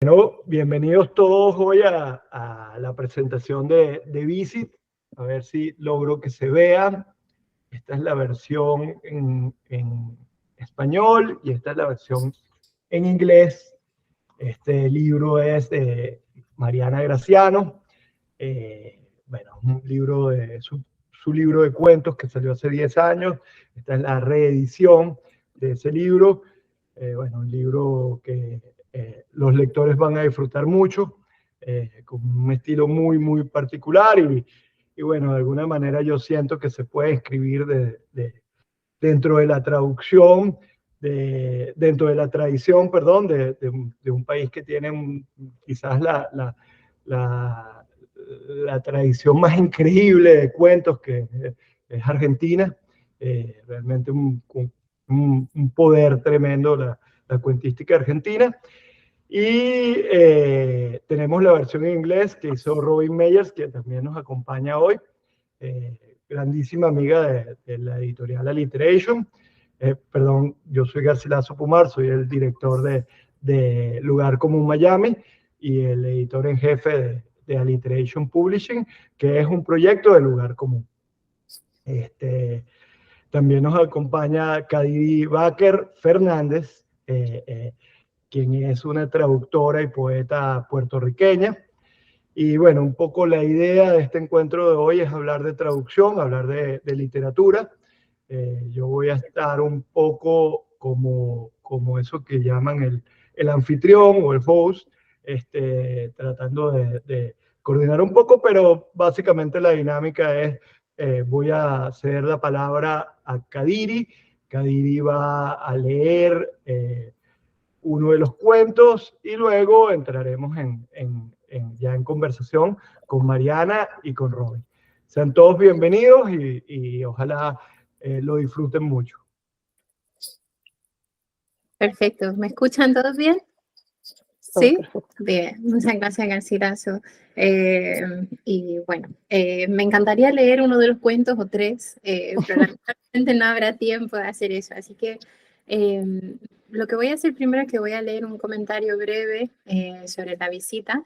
Bueno, bienvenidos todos hoy a la presentación de Visit. A ver si logro que se vea. Esta es la versión en español y esta es la versión en inglés. Este libro es de Mariana Graciano. Bueno, un libro de su libro de cuentos que salió hace 10 años. Esta es la reedición de ese libro. Bueno, un libro que los lectores van a disfrutar mucho, con un estilo muy particular y bueno, de alguna manera yo siento que se puede escribir dentro de la traducción, dentro de la tradición, perdón, de un país que tiene quizás la tradición más increíble de cuentos, que es Argentina. Realmente un poder tremendo la cuentística argentina. Y tenemos la versión en inglés que hizo Robin Meyers, que también nos acompaña hoy, grandísima amiga de la editorial Alliteration. Perdón, yo soy Garcilaso Pumar, soy el director de Lugar Común Miami y el editor en jefe de Alliteration Publishing, que es un proyecto de Lugar Común. También nos acompaña Kadiri Baker Fernández, quien es una traductora y poeta puertorriqueña. Y bueno, un poco la idea de este encuentro de hoy es hablar de traducción, hablar de literatura. Yo voy a estar un poco como eso que llaman el anfitrión o el host, tratando de coordinar un poco, pero básicamente la dinámica es, voy a ceder la palabra a Kadiri. Kadiri va a leer uno de los cuentos y luego entraremos ya en conversación con Mariana y con Robin. Sean todos bienvenidos y ojalá lo disfruten mucho. Perfecto. ¿Me escuchan todos bien? Sí, bien. Muchas gracias, Garcilaso. Y bueno, me encantaría leer uno de los cuentos o tres, pero lamentablemente no habrá tiempo de hacer eso. Así que lo que voy a hacer primero es que voy a leer un comentario breve sobre la visita.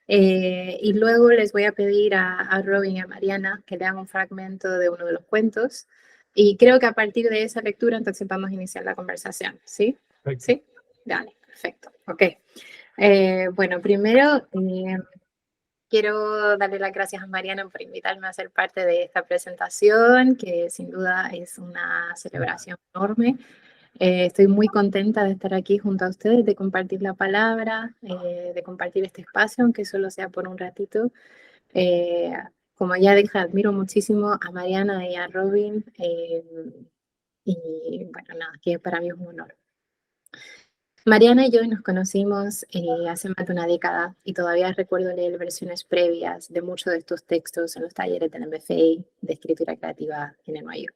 Y luego les voy a pedir a Robin y a Mariana que lean un fragmento de uno de los cuentos. Y creo que a partir de esa lectura entonces vamos a iniciar la conversación. ¿Sí? Perfecto. ¿Sí? Dale, perfecto. Ok. Bueno, primero quiero darle las gracias a Mariana por invitarme a ser parte de esta presentación, que sin duda es una celebración enorme. Estoy muy contenta de estar aquí junto a ustedes, de compartir la palabra, de compartir este espacio, aunque solo sea por un ratito. Como ya dije, admiro muchísimo a Mariana y a Robin, y bueno, nada, que para mí es un honor. Mariana y yo nos conocimos hace más de una década y todavía recuerdo leer versiones previas de muchos de estos textos en los talleres del MFA de escritura creativa en NYU.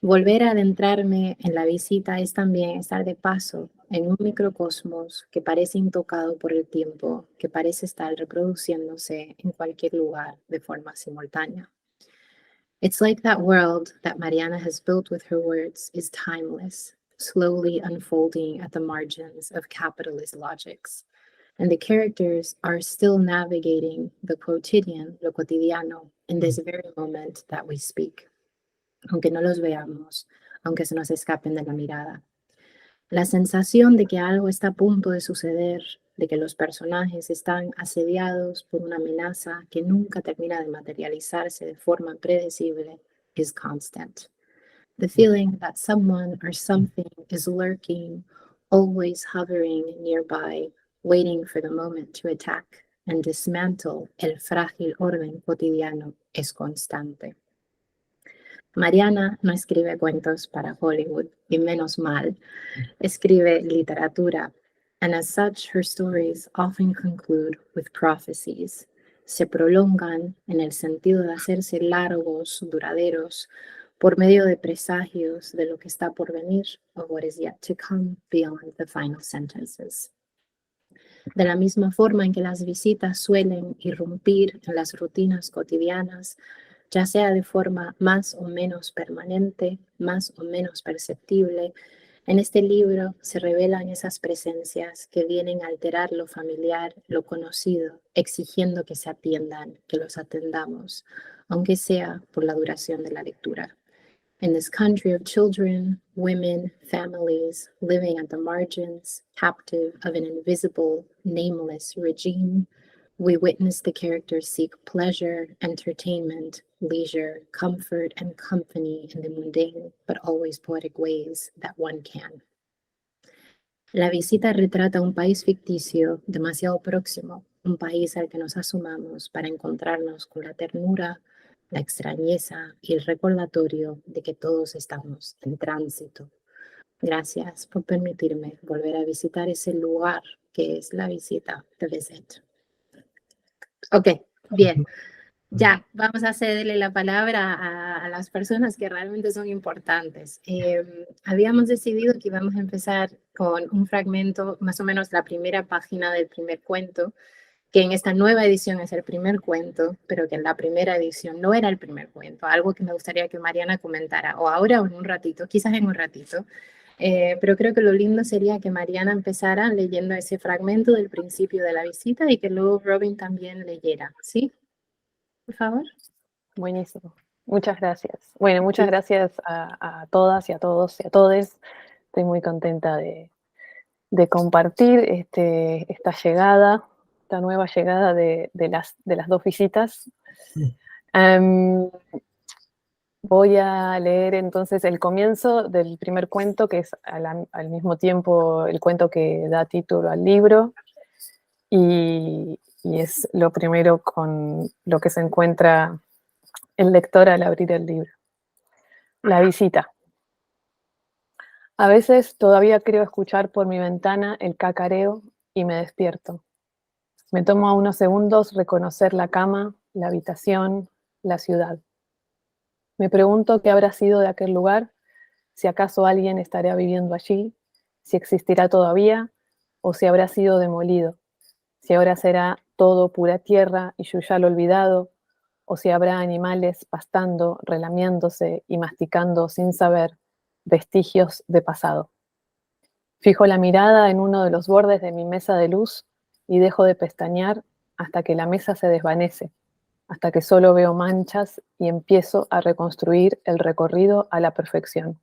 Volver a adentrarme en la visita es también estar de paso en un microcosmos que parece intocado por el tiempo, que parece estar reproduciéndose en cualquier lugar de forma simultánea. It's like that world that Mariana has built with her words is timeless, slowly unfolding at the margins of capitalist logics. And the characters are still navigating the quotidian, lo cotidiano, in this very moment that we speak. Aunque no los veamos, aunque se nos escapen de la mirada. La sensación de que algo está a punto de suceder, de que los personajes están asediados por una amenaza que nunca termina de materializarse de forma predecible, is constant. The feeling that someone or something is lurking, always hovering nearby, waiting for the moment to attack and dismantle el frágil orden cotidiano es constante. Mariana no escribe cuentos para Hollywood, y menos mal. Escribe literatura, and as such her stories often conclude with prophecies. Se prolongan en el sentido de hacerse largos, duraderos, por medio de presagios de lo que está por venir, of what is yet to come beyond the final sentences. De la misma forma en que las visitas suelen irrumpir en las rutinas cotidianas, ya sea de forma más o menos permanente, más o menos perceptible, En este libro se revelan esas presencias que vienen a alterar lo familiar, lo conocido, exigiendo que se atiendan, que los atendamos, aunque sea por la duración de la lectura. In this country of children, women, families living at the margins, captive of an invisible, nameless regime, we witness the characters seek pleasure, entertainment, leisure, comfort, and company in the mundane but always poetic ways that one can. La visita retrata un país ficticio demasiado próximo, un país al que nos asomamos para encontrarnos con la ternura, la extrañeza y el recordatorio de que todos estamos en tránsito. Gracias por permitirme volver a visitar ese lugar que es la visita de Visit. Ok, bien. Ya, vamos a cederle la palabra a las personas que realmente son importantes. Habíamos decidido que íbamos a empezar con un fragmento, más o menos la primera página del primer cuento, que en esta nueva edición es el primer cuento, pero que en la primera edición no era el primer cuento, algo que me gustaría que Mariana comentara, o ahora o en un ratito, quizás en un ratito. Pero creo que lo lindo sería que Mariana empezara leyendo ese fragmento del principio de la visita y que luego Robin también leyera, ¿sí? Por favor. Buenísimo. Muchas gracias. Bueno, muchas gracias a todas y a todos y a todes. Estoy muy contenta de compartir esta llegada, esta nueva llegada de las dos visitas. Voy a leer entonces el comienzo del primer cuento, que es al mismo tiempo el cuento que da título al libro, y es lo primero con lo que se encuentra el lector al abrir el libro. La visita. A veces todavía creo escuchar por mi ventana el cacareo y me despierto. Me tomo unos segundos reconocer la cama, la habitación, la ciudad. Me pregunto qué habrá sido de aquel lugar, si acaso alguien estará viviendo allí, si existirá todavía o si habrá sido demolido, si ahora será todo pura tierra y yo ya lo olvidado, o si habrá animales pastando, relamiéndose y masticando sin saber, vestigios de pasado. Fijo la mirada en uno de los bordes de mi mesa de luz y dejo de pestañear hasta que la mesa se desvanece, hasta que solo veo manchas y empiezo a reconstruir el recorrido a la perfección.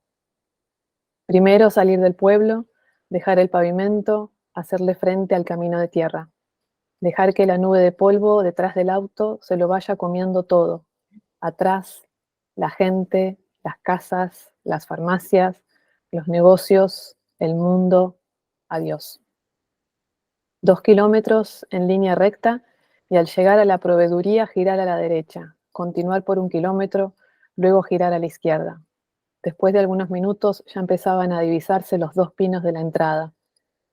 Primero salir del pueblo, dejar el pavimento, hacerle frente al camino de tierra. Dejar que la nube de polvo detrás del auto se lo vaya comiendo todo. Atrás, la gente, las casas, las farmacias, los negocios, el mundo. Adiós. 2 kilómetros en línea recta y al llegar a la proveeduría girar a la derecha, continuar por 1 kilómetro, luego girar a la izquierda. Después de algunos minutos ya empezaban a divisarse los 2 pinos de la entrada.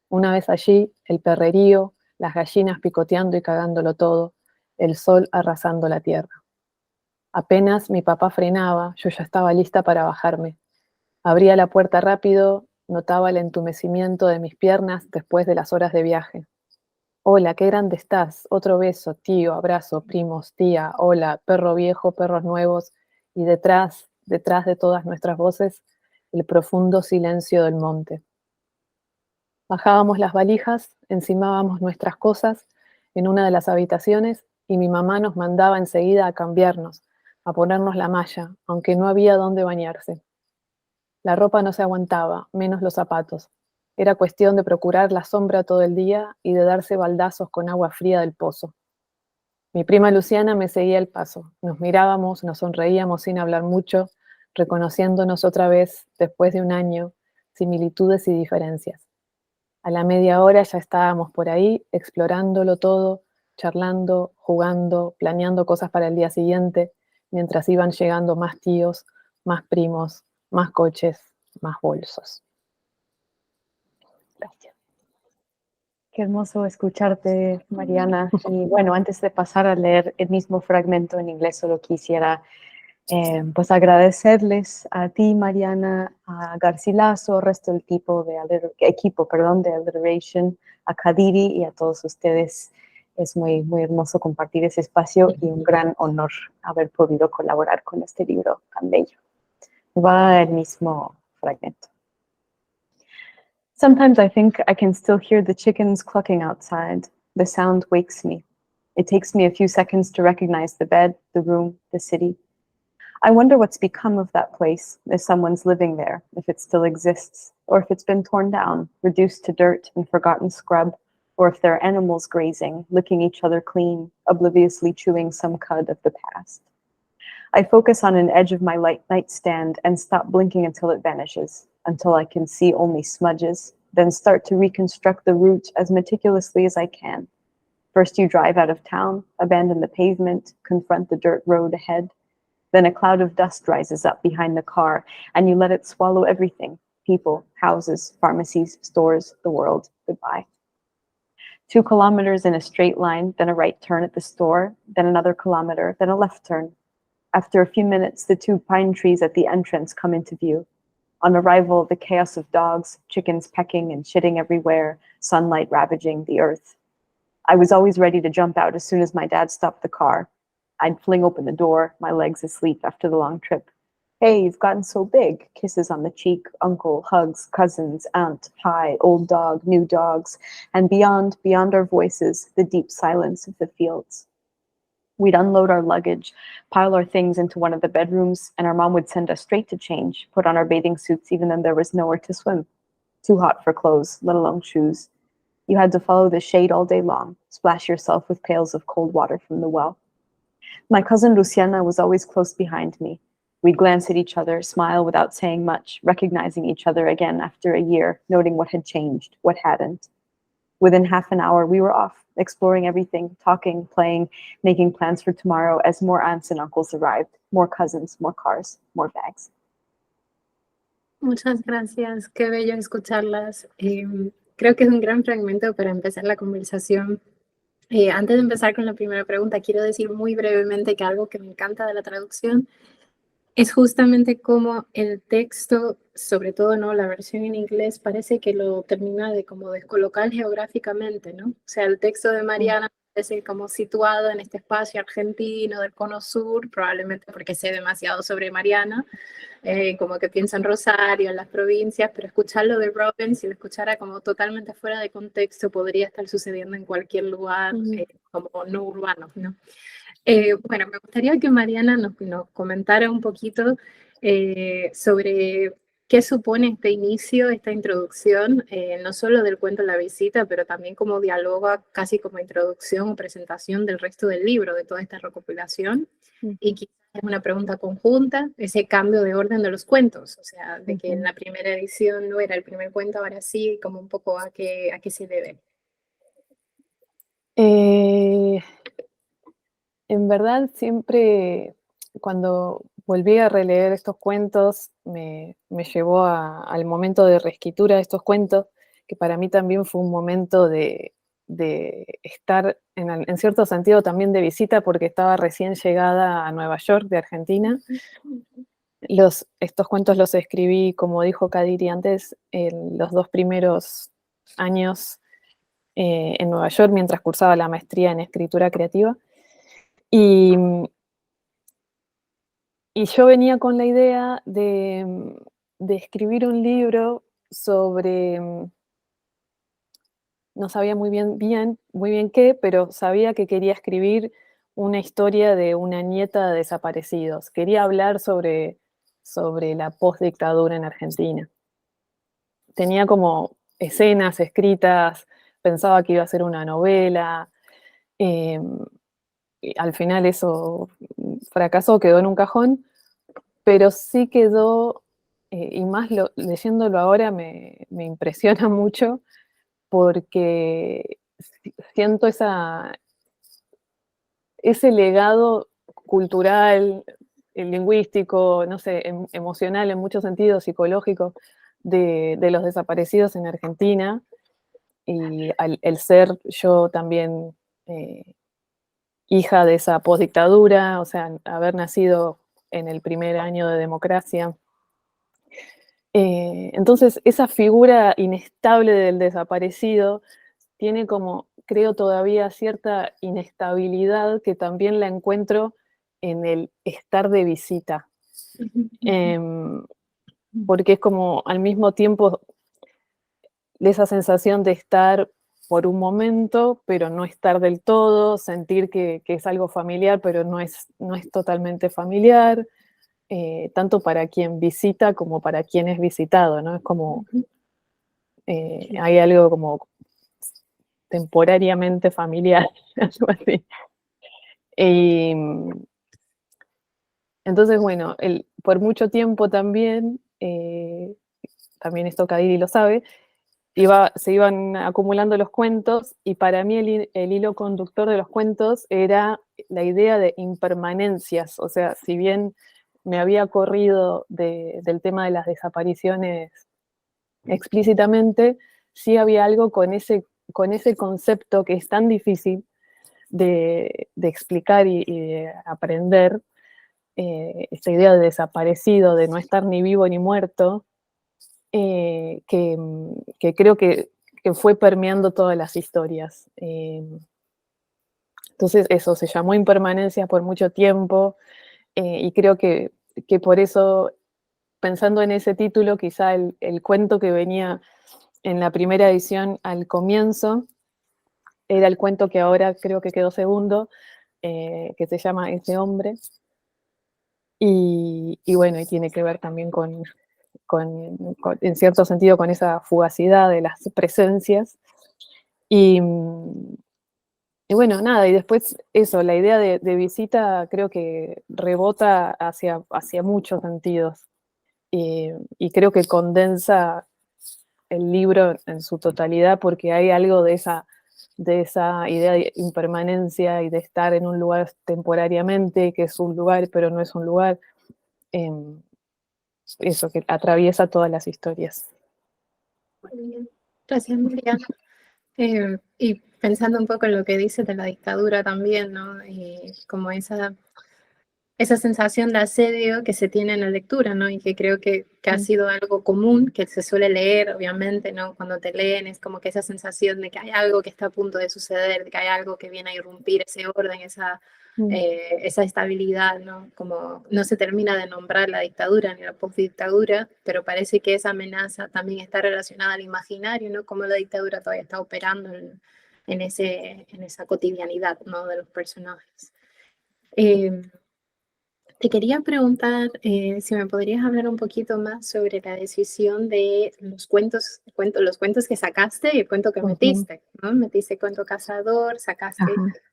Una vez allí, el perrerío, las gallinas picoteando y cagándolo todo, el sol arrasando la tierra. Apenas mi papá frenaba, yo ya estaba lista para bajarme. Abría la puerta rápido, notaba el entumecimiento de mis piernas después de las horas de viaje. Hola, qué grande estás, otro beso, tío, abrazo, primos, tía, hola, perro viejo, perros nuevos, y detrás de todas nuestras voces, el profundo silencio del monte. Bajábamos las valijas, encimábamos nuestras cosas en una de las habitaciones y mi mamá nos mandaba enseguida a cambiarnos, a ponernos la malla, aunque no había dónde bañarse. La ropa no se aguantaba, menos los zapatos. Era cuestión de procurar la sombra todo el día y de darse baldazos con agua fría del pozo. Mi prima Luciana me seguía el paso. Nos mirábamos, nos sonreíamos sin hablar mucho, reconociéndonos otra vez, después de un año, similitudes y diferencias. A la media hora ya estábamos por ahí, explorándolo todo, charlando, jugando, planeando cosas para el día siguiente, mientras iban llegando más tíos, más primos, más coches, más bolsos. Gracias. Qué hermoso escucharte, Mariana. Y bueno, antes de pasar a leer el mismo fragmento en inglés, solo quisiera pues agradecerles a ti, Mariana, a Garcilaso, al resto del equipo de Alliteration, a Kadiri y a todos ustedes. Es muy, muy hermoso compartir ese espacio y un gran honor haber podido colaborar con este libro tan bello. Va el mismo fragmento. Sometimes I think I can still hear the chickens clucking outside. The sound wakes me. It takes me a few seconds to recognize the bed, the room, the city. I wonder what's become of that place, if someone's living there, if it still exists, or if it's been torn down, reduced to dirt and forgotten scrub, or if there are animals grazing, licking each other clean, obliviously chewing some cud of the past. I focus on an edge of my light nightstand and stop blinking until it vanishes, until I can see only smudges, then start to reconstruct the route as meticulously as I can. First you drive out of town, abandon the pavement, confront the dirt road ahead. Then a cloud of dust rises up behind the car, and you let it swallow everything: people, houses, pharmacies, stores, the world, goodbye. 2 kilometers in a straight line, then a right turn at the store, then another kilometer, then a left turn. After a few minutes, the 2 pine trees at the entrance come into view. On arrival, the chaos of dogs, chickens pecking and shitting everywhere, sunlight ravaging the earth. I was always ready to jump out as soon as my dad stopped the car. I'd fling open the door, my legs asleep after the long trip. Hey, you've gotten so big. Kisses on the cheek, uncle, hugs, cousins, aunt, hi, old dog, new dogs, and beyond our voices, the deep silence of the fields. We'd unload our luggage, pile our things into one of the bedrooms, and our mom would send us straight to change, put on our bathing suits even though there was nowhere to swim. Too hot for clothes, let alone shoes. You had to follow the shade all day long, splash yourself with pails of cold water from the well. My cousin Luciana was always close behind me. We'd glance at each other, smile without saying much, recognizing each other again after a year, noting what had changed, what hadn't. Within half an hour, we were off, exploring everything, talking, playing, making plans for tomorrow as more aunts and uncles arrived, more cousins, more cars, more bags. Muchas gracias, qué bello escucharlas. Creo que es un gran fragmento para empezar la conversación. Antes de empezar con la primera pregunta, quiero decir muy brevemente que algo que me encanta de la traducción es justamente cómo el texto, sobre todo no la versión en inglés, parece que lo termina de como descolocar geográficamente, ¿no? O sea, el texto de Mariana parece como situado en este espacio argentino del cono sur, probablemente porque sé demasiado sobre Mariana, como que pienso en Rosario, en las provincias, pero escucharlo de Robin, si lo escuchara como totalmente fuera de contexto, podría estar sucediendo en cualquier lugar como no urbano, ¿no? Bueno, me gustaría que Mariana nos comentara un poquito sobre qué supone este inicio, esta introducción, no solo del cuento La Visita, pero también cómo dialoga casi como introducción o presentación del resto del libro, de toda esta recopilación. Y quizás es una pregunta conjunta, ese cambio de orden de los cuentos, o sea, de que en la primera edición no era el primer cuento, ahora sí, como un poco a qué se debe. En verdad, siempre cuando volví a releer estos cuentos, me llevó al momento de reescritura de estos cuentos, que para mí también fue un momento de estar, en cierto sentido, también de visita, porque estaba recién llegada a Nueva York, de Argentina. Estos cuentos los escribí, como dijo Kadiri antes, en los 2 primeros años en Nueva York, mientras cursaba la maestría en escritura creativa. Y yo venía con la idea de escribir un libro sobre, no sabía muy bien qué, pero sabía que quería escribir una historia de una nieta de desaparecidos. Quería hablar sobre la postdictadura en Argentina. Tenía como escenas escritas, pensaba que iba a ser una novela. Al final eso fracasó, quedó en un cajón, pero sí quedó, y más leyéndolo ahora me impresiona mucho, porque siento ese legado cultural, lingüístico, no sé, emocional en muchos sentidos, psicológico, de los desaparecidos en Argentina, y el ser yo también hija de esa postdictadura, o sea, haber nacido en el primer año de democracia. Entonces, esa figura inestable del desaparecido tiene como, creo todavía, cierta inestabilidad que también la encuentro en el estar de visita. Porque es como, al mismo tiempo, esa sensación de estar por un momento, pero no estar del todo, sentir que es algo familiar, pero no es totalmente familiar, tanto para quien visita como para quien es visitado, ¿no? Es como, hay algo como temporariamente familiar, algo así. Y, entonces, bueno, por mucho tiempo también, también esto Kadiri lo sabe, se iban acumulando los cuentos y para mí el hilo conductor de los cuentos era la idea de impermanencias. O sea, si bien me había corrido del tema de las desapariciones explícitamente, sí había algo con ese concepto que es tan difícil de explicar y de aprender, esta idea de desaparecido, de no estar ni vivo ni muerto, que creo que fue permeando todas las historias. Entonces eso, se llamó Impermanencia por mucho tiempo, y creo que por eso, pensando en ese título, quizá el cuento que venía en la primera edición al comienzo era el cuento que ahora creo que quedó segundo, que se llama Ese hombre, y bueno, y tiene que ver también en cierto sentido, con esa fugacidad de las presencias. Y bueno, nada, y después eso, la idea de visita creo que rebota hacia muchos sentidos. Y creo que condensa el libro en su totalidad porque hay algo de esa idea de impermanencia y de estar en un lugar temporariamente, que es un lugar pero no es un lugar. Eso, que atraviesa todas las historias. Muy bien. Gracias, Mariana. Y pensando un poco en lo que dices de la dictadura también, ¿no? Como esa sensación de asedio que se tiene en la lectura, ¿no? Y que creo que ha sido algo común, que se suele leer, obviamente, ¿no? Cuando te leen es como que esa sensación de que hay algo que está a punto de suceder, de que hay algo que viene a irrumpir ese orden, esa estabilidad, ¿no? Como no se termina de nombrar la dictadura ni la postdictadura, pero parece que esa amenaza también está relacionada al imaginario, ¿no? Como la dictadura todavía está operando en esa cotidianidad, ¿no? De los personajes. Te quería preguntar si me podrías hablar un poquito más sobre la decisión de los cuentos que sacaste y el cuento que metiste, ¿no? Metiste Cuento Cazador, sacaste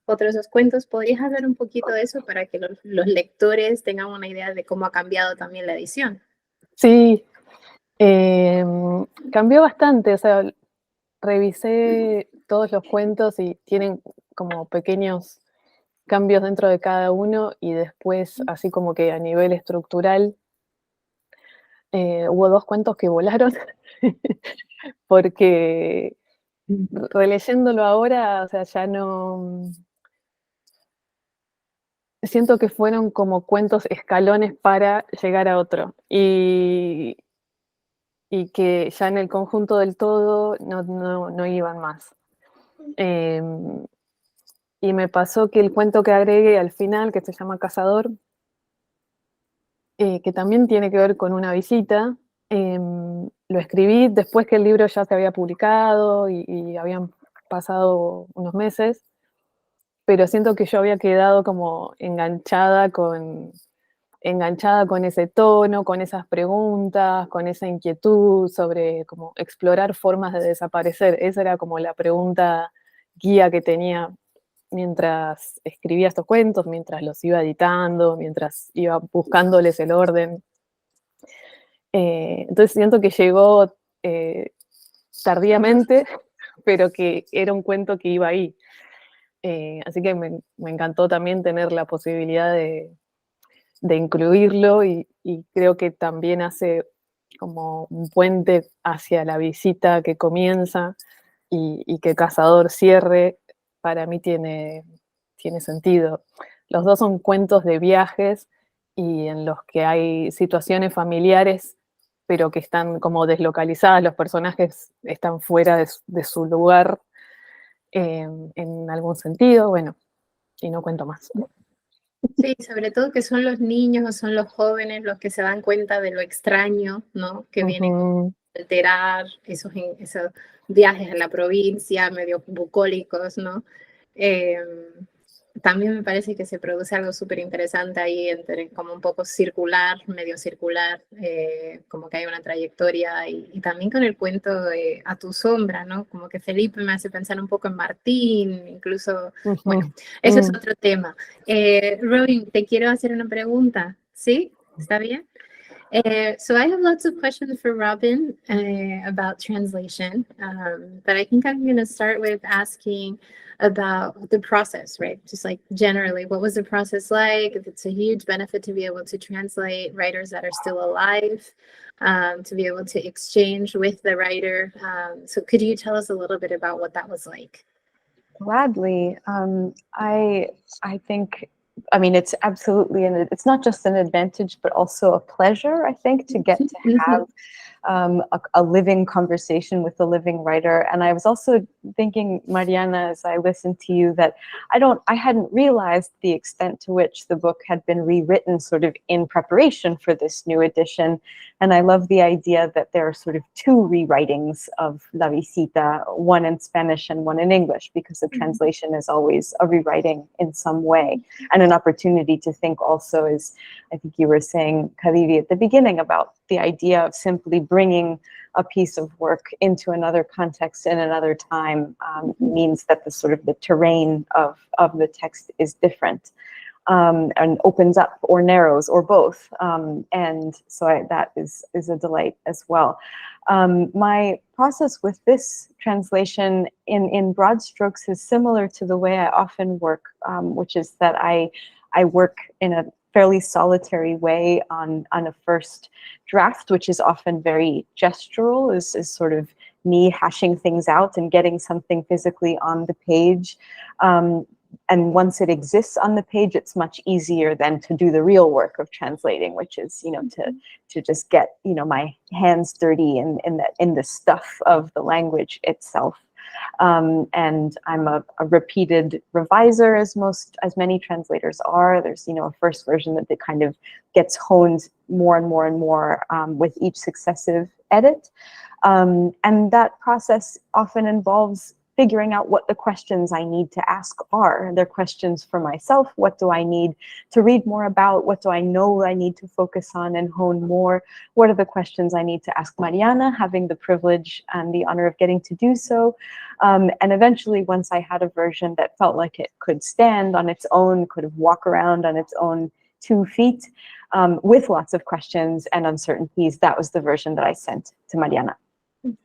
otros dos cuentos. ¿Podrías hablar un poquito de eso para que los lectores tengan una idea de cómo ha cambiado también la edición? Sí, cambió bastante, o sea, revisé todos los cuentos y tienen como pequeños cambios dentro de cada uno y después, así como que a nivel estructural, hubo dos cuentos que volaron porque releyéndolo ahora, o sea, ya no... Siento que fueron como cuentos escalones para llegar a otro y que ya en el conjunto del todo no iban más. Y me pasó que el cuento que agregué al final, que se llama Cazador, que también tiene que ver con una visita, lo escribí después que el libro ya se había publicado y habían pasado unos meses, pero siento que yo había quedado como enganchada con ese tono, con esas preguntas, con esa inquietud sobre cómo explorar formas de desaparecer. Esa era como la pregunta guía que tenía mientras escribía estos cuentos, mientras los iba editando, mientras iba buscándoles el orden. Entonces siento que llegó tardíamente, pero que era un cuento que iba ahí. Así que me encantó también tener la posibilidad de incluirlo y creo que también hace como un puente hacia la visita que comienza y que Cazador cierre, para mí tiene sentido. Los dos son cuentos de viajes y en los que hay situaciones familiares, pero que están como deslocalizadas, los personajes están fuera de su lugar en algún sentido, bueno, y no cuento más. Sí, sobre todo que son los niños o son los jóvenes los que se dan cuenta de lo extraño, ¿no? Que viene alterar esos viajes a la provincia, medio bucólicos, ¿no? También me parece que se produce algo súper interesante ahí, entre como un poco circular, medio circular, como que hay una trayectoria, y también con el cuento de A tu sombra, ¿no? Como que Felipe me hace pensar un poco en Martín, incluso, bueno, eso es otro tema. Robin, te quiero hacer una pregunta, ¿sí? ¿Está bien? So I have lots of questions for Robin about translation, but I think I'm going to start with asking about the process, right? Just like generally, what was the process like? If it's a huge benefit to be able to translate writers that are still alive, to be able to exchange with the writer. So could you tell us a little bit about what that was like? Gladly. I think, I mean, it's absolutely, and it's not just an advantage, but also a pleasure, I think, to get to have a living conversation with a living writer. And I was also thinking, Mariana, as I listened to you, that I hadn't realized the extent to which the book had been rewritten sort of in preparation for this new edition. And I love the idea that there are sort of two rewritings of La Visita, one in Spanish and one in English, because the translation is always a rewriting in some way, and an opportunity to think also, as I think you were saying, Kadiri, at the beginning, about the idea of simply bringing a piece of work into another context in another time means that the sort of the terrain of the text is different, and opens up or narrows or both. And so that is a delight as well. My process with this translation in broad strokes is similar to the way I often work, which is that I work in a fairly solitary way on a first draft, which is often very gestural, is sort of me hashing things out and getting something physically on the page. And once it exists on the page, it's much easier than to do the real work of translating, which is, to just get, my hands dirty in the stuff of the language itself. And I'm a repeated reviser, as many translators are. There's, a first version that kind of gets honed more and more and more with each successive edit. And that process often involves figuring out what the questions I need to ask are. They're questions for myself. What do I need to read more about? What do I know I need to focus on and hone more? What are the questions I need to ask Mariana, having the privilege and the honor of getting to do so? And eventually, once I had a version that felt like it could stand on its own, could walk around on its own 2 feet, with lots of questions and uncertainties, that was the version that I sent to Mariana.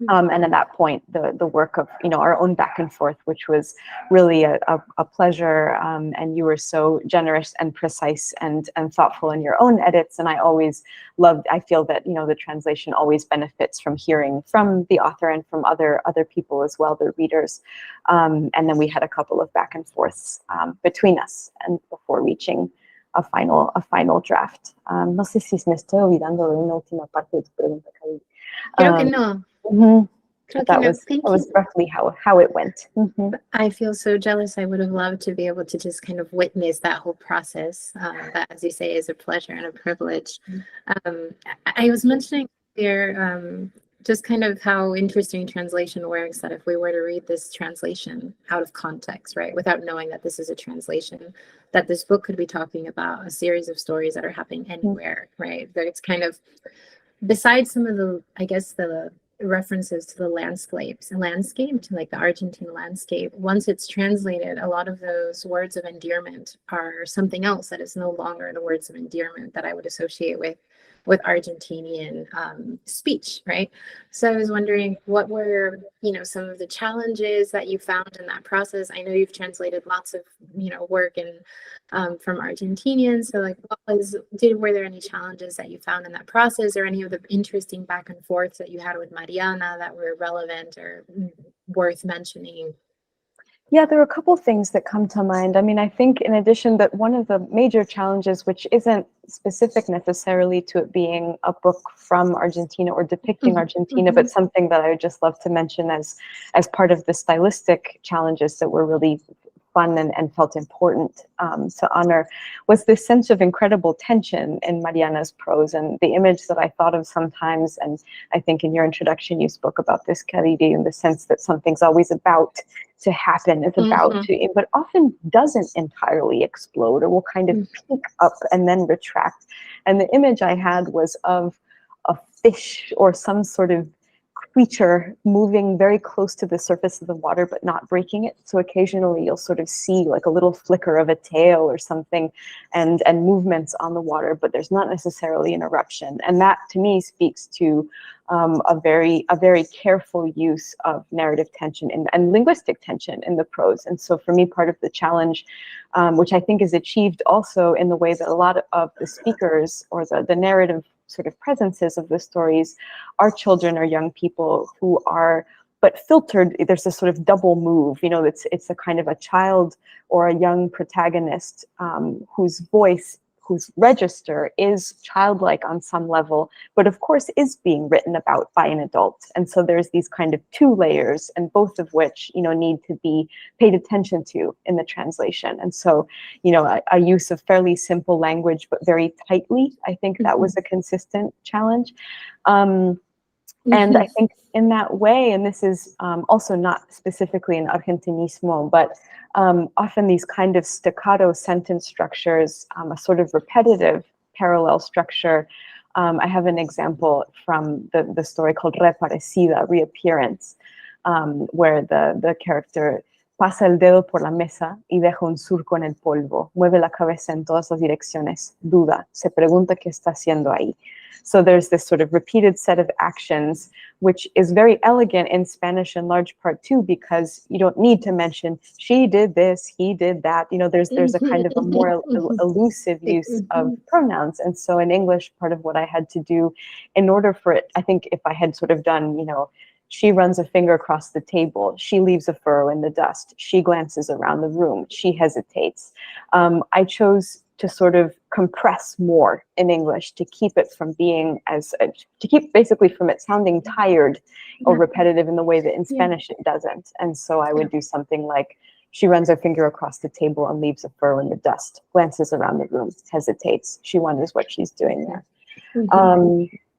And at that point, the work of our own back and forth, which was really a pleasure, and you were so generous and precise and thoughtful in your own edits. And I always loved. I feel that the translation always benefits from hearing from the author and from other people as well, the readers. And then we had a couple of back and forths between us, and before reaching a final draft. No sé si me estoy olvidando de una última parte de tu pregunta, Kadiri. Creo que no. That was roughly how it went. I feel so jealous. I would have loved to be able to just kind of witness that whole process. That, as you say, is a pleasure and a privilege. I was mentioning here just kind of how interesting translation works, that if we were to read this translation out of context, right, without knowing that this is a translation, that this book could be talking about a series of stories that are happening anywhere, right? That it's kind of, besides some of the, I guess, the references to the landscape, to like the Argentine landscape, once it's translated, a lot of those words of endearment are something else that is no longer the words of endearment that I would associate with Argentinian speech, right? So I was wondering, what were, some of the challenges that you found in that process? I know you've translated lots of, work in from Argentinians. So like, were there any challenges that you found in that process, or any of the interesting back and forths that you had with Mariana that were relevant or worth mentioning? Yeah, there are a couple of things that come to mind. I mean, I think in addition, that one of the major challenges, which isn't specific necessarily to it being a book from Argentina or depicting Argentina, but something that I would just love to mention as part of the stylistic challenges that were really fun and felt important to honor was this sense of incredible tension in Mariana's prose. And the image that I thought of sometimes, and I think in your introduction you spoke about this, Kariri, in the sense that something's always about to happen, it's about to, but often doesn't entirely explode, or will kind of peak up and then retract. And the image I had was of a fish or some sort of creature moving very close to the surface of the water but not breaking it. So occasionally you'll sort of see like a little flicker of a tail or something, and movements on the water, but there's not necessarily an eruption. And that to me speaks to a very careful use of narrative tension and linguistic tension in the prose. And so for me, part of the challenge, which I think is achieved also in the way that a lot of the speakers or the narrative sort of presences of the stories are children or young people who are, but filtered, there's this sort of double move, you know, it's a kind of a child or a young protagonist whose voice, whose register is childlike on some level, but of course is being written about by an adult. And so there's these kind of two layers, and both of which, you know, need to be paid attention to in the translation. And so, you know, a use of fairly simple language, but very tightly, I think that was a consistent challenge. And I think in that way, and this is also not specifically an Argentinismo, but often these kind of staccato sentence structures, a sort of repetitive parallel structure. I have an example from the story called Reaparecida, Reappearance, where the character pasa el dedo por la mesa y deja un surco en el polvo, mueve la cabeza en todas las direcciones, duda, se pregunta qué está haciendo ahí. So there's this sort of repeated set of actions, which is very elegant in Spanish in large part too, because you don't need to mention she did this, he did that. You know, there's a kind of a more elusive use of pronouns. And so in English, part of what I had to do in order for it, I think if I had sort of done, you know, she runs a finger across the table, she leaves a furrow in the dust, she glances around the room, she hesitates. I chose to sort of compress more in English to keep it from being to keep basically from it sounding tired or repetitive in the way that in Spanish it doesn't. And so I would do something like, she runs her finger across the table and leaves a furrow in the dust, glances around the room, hesitates, she wonders what she's doing there.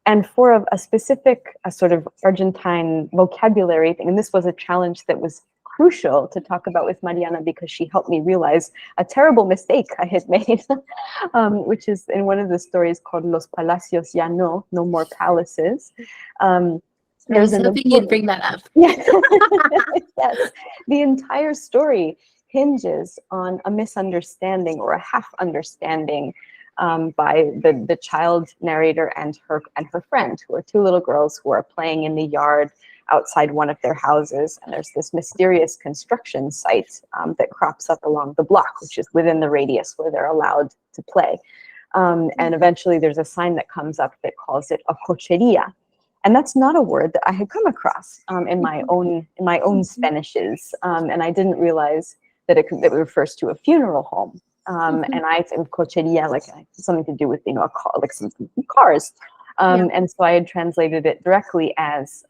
And for a specific sort of Argentine vocabulary thing, and this was a challenge that was crucial to talk about with Mariana because she helped me realize a terrible mistake I had made, which is in one of the stories called Los Palacios Ya No, No More Palaces. There's hoping you'd bring that up. Yes. Yes. The entire story hinges on a misunderstanding or a half understanding by the child narrator and her friend, who are two little girls who are playing in the yard outside one of their houses, and there's this mysterious construction site that crops up along the block, which is within the radius where they're allowed to play. And eventually there's a sign that comes up that calls it a cocheria. And that's not a word that I had come across in my own Spanishes, and I didn't realize that it refers to a funeral home. And I think cocheria, like something to do with, you know, a car, like some cars. And so I had translated it directly as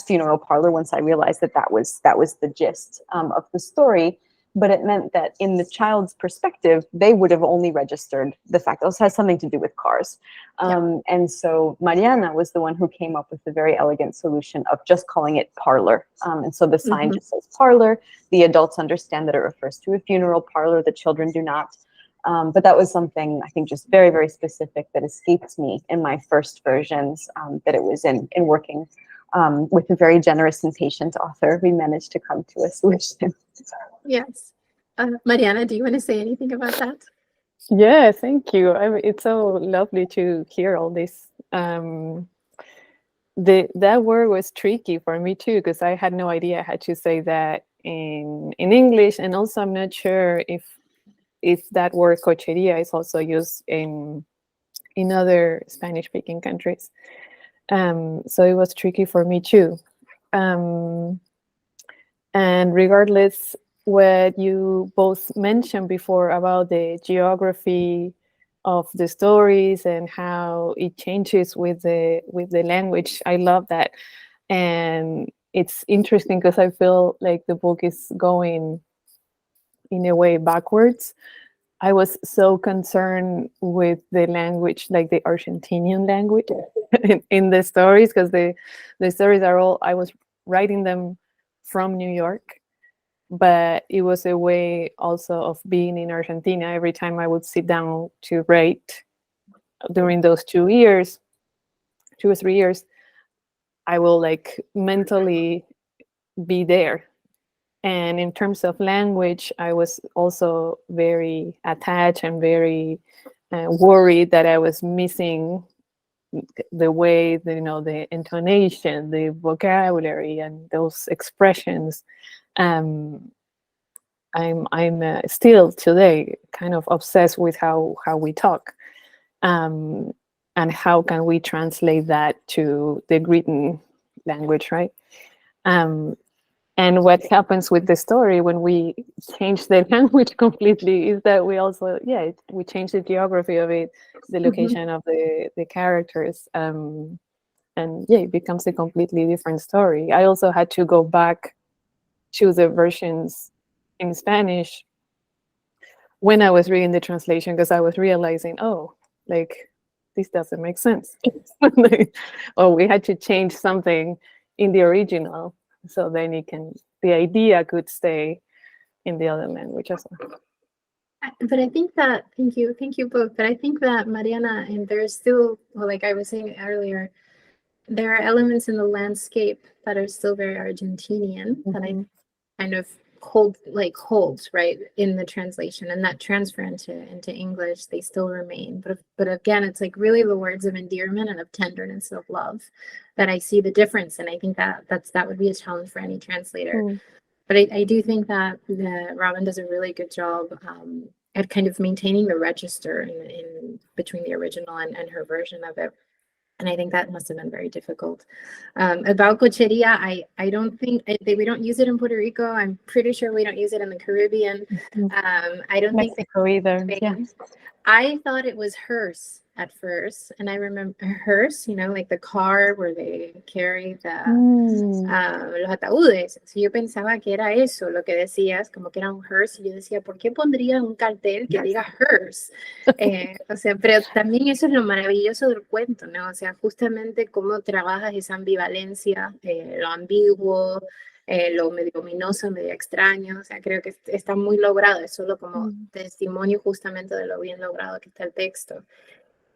funeral parlor once I realized that was the gist of the story. But it meant that in the child's perspective, they would have only registered the fact that it has something to do with cars. And so Mariana was the one who came up with the very elegant solution of just calling it parlor. And so the sign just says parlor. The adults understand that it refers to a funeral parlor. The children do not. But that was something I think just very, very specific that escaped me in my first versions, that it was in working with a very generous and patient author. We managed to come to a solution. Yes. Mariana, do you want to say anything about that? Yeah, thank you. It's so lovely to hear all this. That word was tricky for me too, because I had no idea how to say that in English, and also I'm not sure if that word cocheria is also used in other Spanish-speaking countries. So it was tricky for me too. And regardless what you both mentioned before about the geography of the stories and how it changes with the language, I love that. And it's interesting because I feel like the book is going in a way backwards. I was so concerned with the language, like the Argentinian language in the stories, because the stories are all, I was writing them from New York, but it was a way also of being in Argentina. Every time I would sit down to write during those 2 years, 2 or 3 years, I will like mentally be there. And in terms of language, I was also very attached and very worried that I was missing the way, the intonation, the vocabulary, and those expressions. I'm still today kind of obsessed with how we talk, and how can we translate that to the written language, right? And what happens with the story when we change the language completely is that we also, we change the geography of it, the location of the characters, and it becomes a completely different story. I also had to go back to the versions in Spanish when I was reading the translation, because I was realizing, this doesn't make sense. Or we had to change something in the original, so then the idea could stay in the other language as well. But I think that, thank you both. But I think that, Mariana, and there's still, like I was saying earlier, there are elements in the landscape that are still very Argentinian that I kind of holds right in the translation, and that transfer into English, they still remain. But again, it's like really the words of endearment and of tenderness, of love, that I see the difference. And I think that would be a challenge for any translator. But I do think that Robin does a really good job at kind of maintaining the register in between the original and her version of it. And I think that must have been very difficult. About cocheria, I don't think we don't use it in Puerto Rico. I'm pretty sure we don't use it in the Caribbean. I don't Mexico think either. Yeah. I thought it was hearse at first, and I remember hearse, like the car where they carry los ataúdes. So yo pensaba que era eso lo que decías, como que era un hearse, y yo decía, ¿por qué pondría un cartel que diga hearse? O sea, pero también eso es lo maravilloso del cuento, ¿no? O sea, justamente cómo trabajas esa ambivalencia, lo ambiguo, lo medio ominoso, medio extraño. O sea, creo que está muy logrado, es solo como testimonio justamente de lo bien logrado que está el texto.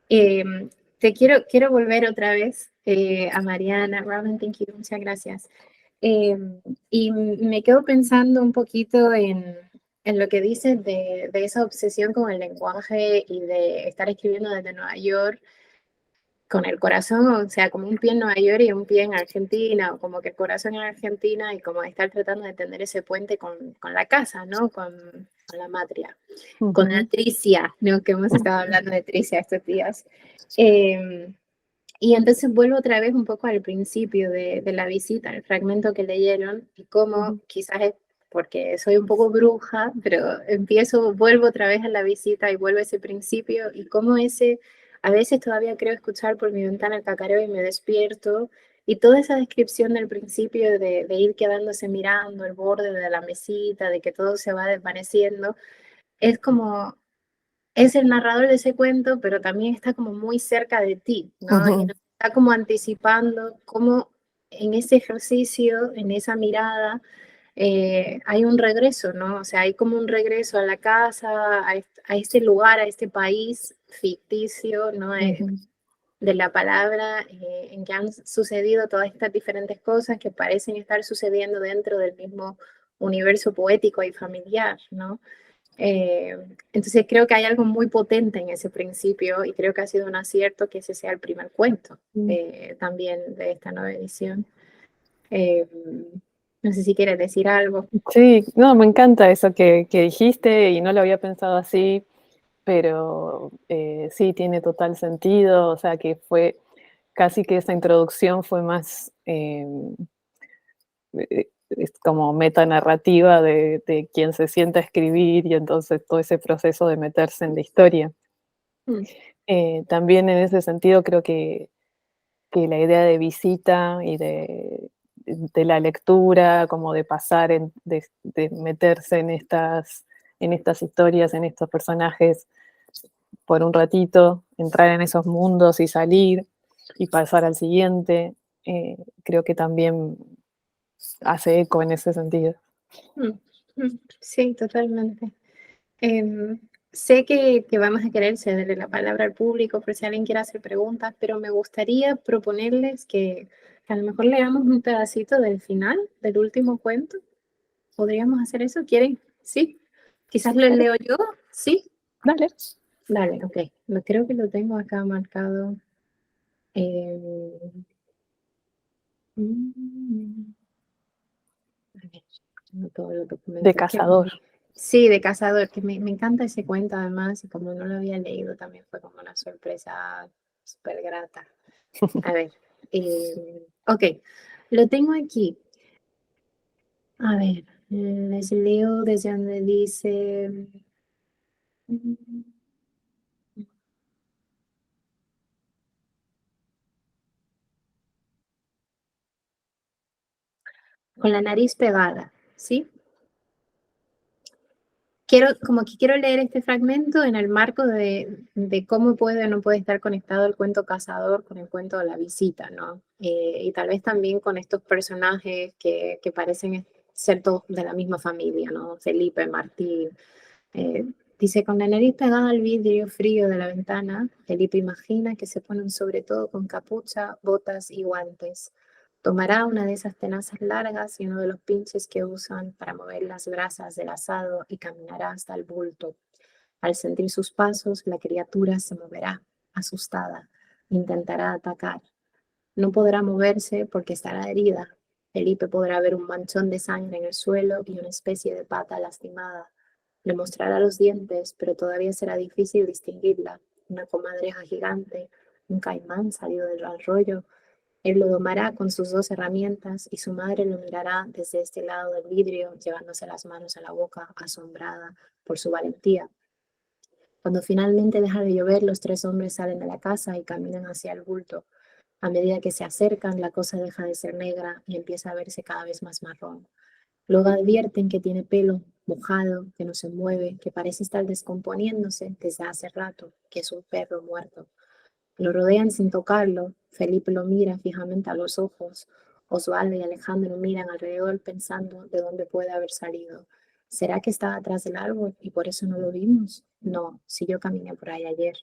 Te quiero volver otra vez a Mariana. Robin, thank you, muchas gracias. Y me quedo pensando un poquito en lo que dices de esa obsesión con el lenguaje y de estar escribiendo desde Nueva York con el corazón, o sea, como un pie en Nueva York y un pie en Argentina, o como que el corazón en Argentina, y como estar tratando de tender ese puente con la casa, ¿no? Con la matria, con la Tricia, ¿no? Que hemos estado hablando de Tricia estos días. Y entonces vuelvo otra vez un poco al principio de la visita, el fragmento que leyeron, y cómo quizás es porque soy un poco bruja, pero vuelvo otra vez a la visita y vuelvo a ese principio, y cómo a veces todavía creo escuchar por mi ventana el cacareo y me despierto, y toda esa descripción del principio de ir quedándose mirando el borde de la mesita, de que todo se va desvaneciendo, es como, es el narrador de ese cuento, pero también está como muy cerca de ti, ¿no? Y nos está como anticipando cómo en ese ejercicio, en esa mirada, hay un regreso, ¿no? O sea, hay como un regreso a la casa, a este lugar, a este país ficticio, ¿no? De la palabra, en que han sucedido todas estas diferentes cosas que parecen estar sucediendo dentro del mismo universo poético y familiar, ¿no? Entonces creo que hay algo muy potente en ese principio, y creo que ha sido un acierto que ese sea el primer cuento también de esta nueva edición. No sé si quieres decir algo. Sí, no, me encanta eso que dijiste, y no lo había pensado así, pero sí, tiene total sentido. O sea, que fue casi que esa introducción fue más es como metanarrativa de quien se sienta a escribir, y entonces todo ese proceso de meterse en la historia. También en ese sentido creo que la idea de visita y de la lectura, como de pasar, de meterse en estas en estas historias, en estos personajes, por un ratito, entrar en esos mundos y salir y pasar al siguiente, creo que también hace eco en ese sentido. Sí, totalmente. Sé que vamos a querer cederle la palabra al público por si alguien quiere hacer preguntas, pero me gustaría proponerles que a lo mejor leamos un pedacito del final, del último cuento. ¿Podríamos hacer eso? ¿Quieren? ¿Sí? Quizás lo leo yo. ¿Sí? Dale. Dale, ok. Creo que lo tengo acá marcado. A ver, tengo todos los documentos. De cazador. Sí, de cazador, que me encanta ese cuento además, y como no lo había leído también fue como una sorpresa súper grata. A ver, ok, lo tengo aquí. A ver, les leo desde donde dice... Con la nariz pegada, ¿sí? Como que quiero leer este fragmento en el marco de cómo puede o no puede estar conectado el cuento cazador con el cuento de la visita, ¿no? Y tal vez también con estos personajes que parecen ser todos de la misma familia, ¿no? Felipe, Martín. Dice, con la nariz pegada al vidrio frío de la ventana, Felipe imagina que se pone un sobre todo con capucha, botas y guantes. Tomará una de esas tenazas largas y uno de los pinches que usan para mover las brasas del asado y caminará hasta el bulto. Al sentir sus pasos, la criatura se moverá, asustada. Intentará atacar. No podrá moverse porque estará herida. Felipe podrá ver un manchón de sangre en el suelo y una especie de pata lastimada. Le mostrará los dientes, pero todavía será difícil distinguirla. Una comadreja gigante, un caimán salido del arroyo. Él lo domará con sus dos herramientas y su madre lo mirará desde este lado del vidrio, llevándose las manos a la boca, asombrada por su valentía. Cuando finalmente deja de llover, los tres hombres salen de la casa y caminan hacia el bulto. A medida que se acercan, la cosa deja de ser negra y empieza a verse cada vez más marrón. Luego advierten que tiene pelo mojado, que no se mueve, que parece estar descomponiéndose desde hace rato, que es un perro muerto. Lo rodean sin tocarlo. Felipe lo mira fijamente a los ojos. Osvaldo y Alejandro miran alrededor pensando de dónde puede haber salido. ¿Será que estaba atrás del árbol y por eso no lo vimos? No, si yo caminé por ahí ayer.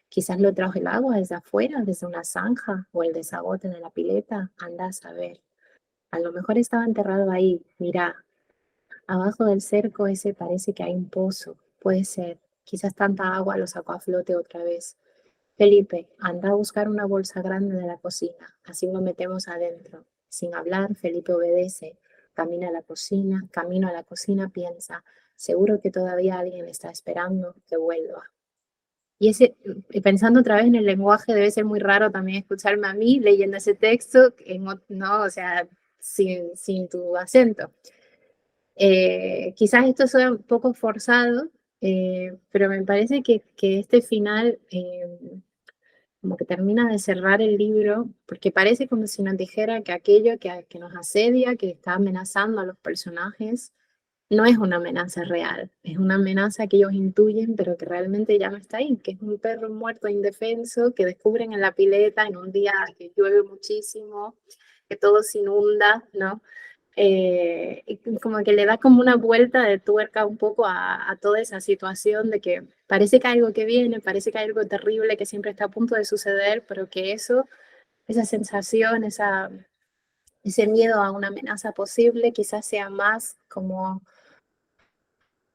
Quizás lo trajo el agua desde afuera, desde una zanja o el desagote de la pileta. Anda a saber. A lo mejor estaba enterrado ahí. Mira, abajo del cerco ese parece que hay un pozo. Puede ser. Quizás tanta agua lo sacó a flote otra vez. Felipe, anda a buscar una bolsa grande de la cocina, así lo metemos adentro. Sin hablar, Felipe obedece. Camina a la cocina, camino a la cocina, piensa, seguro que todavía alguien está esperando que vuelva. Pensando otra vez en el lenguaje, debe ser muy raro también escucharme a mí leyendo ese texto, no, o sea, sin tu acento. Quizás esto sea un poco forzado, pero me parece que este final como que termina de cerrar el libro, porque parece como si nos dijera que aquello que nos asedia, que está amenazando a los personajes, no es una amenaza real, es una amenaza que ellos intuyen, pero que realmente ya no está ahí, que es un perro muerto indefenso que descubren en la pileta en un día que llueve muchísimo, que todo se inunda, ¿no? Y como que le da como una vuelta de tuerca un poco a toda esa situación de que parece que hay algo que viene, parece que hay algo terrible que siempre está a punto de suceder, pero que esa sensación, ese miedo a una amenaza posible quizás sea más como